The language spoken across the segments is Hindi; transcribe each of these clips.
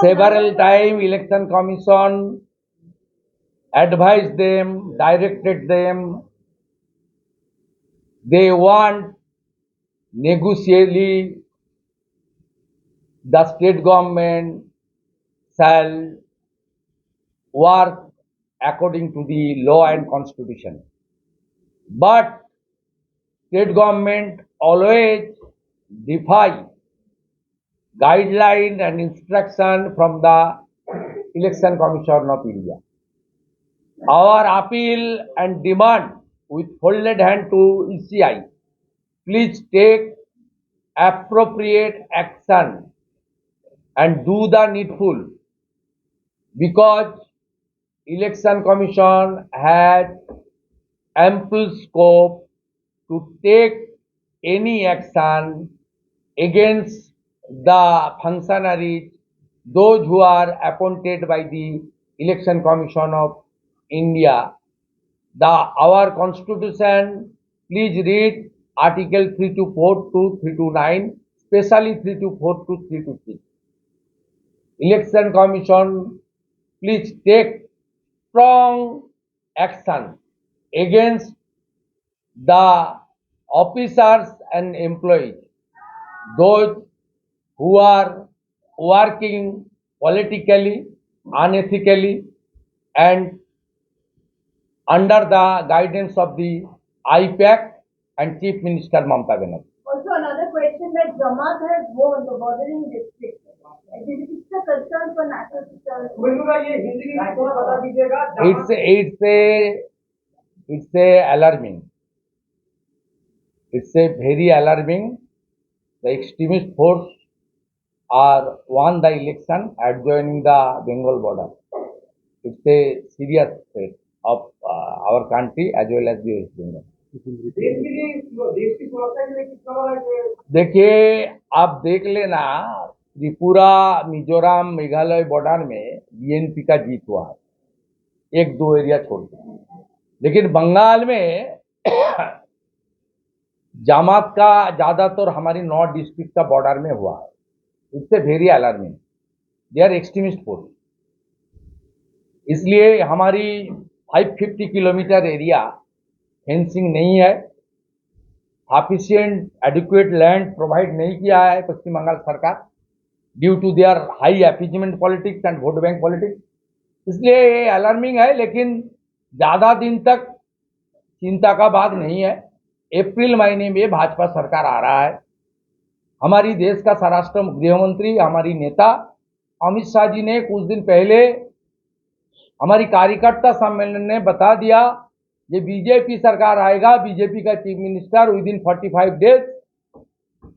Several times election commission advised them, directed them. They want negotially the state government shall work according to the law and constitution. But state government always defy guideline and instruction from the Election Commission of India. Our appeal and demand with folded hand to ECI, please take appropriate action and do the needful, because Election Commission has ample scope to take any action against the functionaries, those who are appointed by the Election Commission of India. Our constitution, please read Article 324 to 329, especially 324 to 323. Election Commission, please take strong action against the officers and employees, those who are working politically, unethically, and under the guidance of the IPAC and Chief Minister Mamata Banerjee. Also, another question that Jamaat has won the bordering district. Is it a concern for national security? It's a alarming. It's a very alarming. The extremist force are won the election adjoining the Bengal border. It's a serious threat of our country as well as the West Bengal. देखिए, आप देख लेना, त्रिपुरा, मिजोरम, मेघालय बॉर्डर में बीएनपी का जीत हुआ है, एक दो एरिया छोड़ के। लेकिन बंगाल में जमात का ज्यादातर हमारी नॉर्थ डिस्ट्रिक्ट का बॉर्डर में हुआ है। इससे very alarming, they are extremist force. इसलिए हमारी 550 किलोमीटर एरिया फेंसिंग नहीं है, सफिशिएंट एडिक्वेट लैंड प्रोवाइड नहीं किया है पश्चिम बंगाल सरकार, due to their high appeasement politics and vote bank politics. इसलिए ये अलार्मिंग है, लेकिन ज्यादा दिन तक चिंता का बात नहीं है। अप्रैल महीने में भाजपा सरकार आ रहा है। हमारी देश का स्वराष्ट्र गृह मंत्री, हमारी नेता अमित शाह जी ने कुछ दिन पहले हमारी कार्यकर्ता सम्मेलन ने बता दिया, ये बीजेपी सरकार आएगा, बीजेपी का chief minister with in 45 days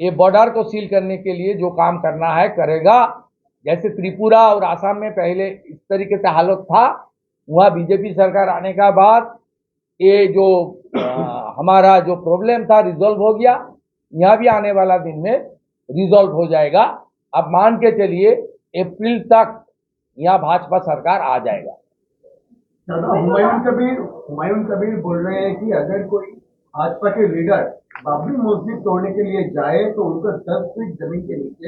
ये बॉर्डर को सील करने के लिए जो काम करना है करेगा। जैसे त्रिपुरा और आसाम में पहले इस तरीके से हालत था, वहाँ बीजेपी सरकार आने का बाद ये जो हमारा जो प्रॉब्लम था रिजॉल्व हो गया। यहाँ भी आने वाला दिन में रिजॉल्व हो जाएगा। अब मान के चलिए अप्रैल तक यहाँ भाजपा सरकार आ जाएगा। हुमायूं कबीर बोल रहे हैं कि अगर कोई भाजपा के लीडर बाबरी मस्जिद तोड़ने के लिए जाए तो उनको 10 फीट जमीन के नीचे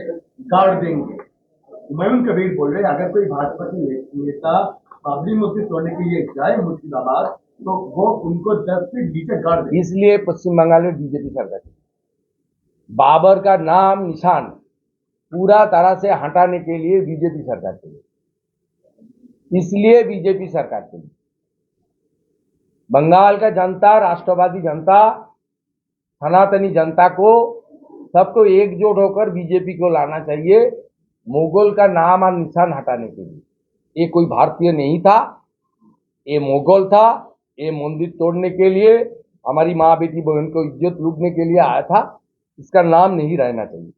गाड़ देंगे। हुमायूं कबीर बोल रहे हैं अगर कोई भाजपा के नेता बाबरी मस्जिद तोड़ने के लिए जाए मुर्शिदाबाद तो वो उनको 10 फीट नीचे गाड़ देंगे। इसलिए पश्चिम बंगाल में बीजेपी सरकार बाबर का नाम निशान पूरा तरह से हटाने के लिए बीजेपी सरकार चाहिए। इसलिए बीजेपी सरकार चाहिए। बंगाल का जनता, राष्ट्रवादी जनता, सनातनी जनता को सबको एकजुट होकर बीजेपी को लाना चाहिए, मुगल का नाम और निशान हटाने के लिए। ये कोई भारतीय नहीं था, ये मुगल था। ये मंदिर तोड़ने के लिए, हमारी माँ बेटी बहन को इज्जत लूटने के लिए आया था। इसका नाम नहीं रहना चाहिए।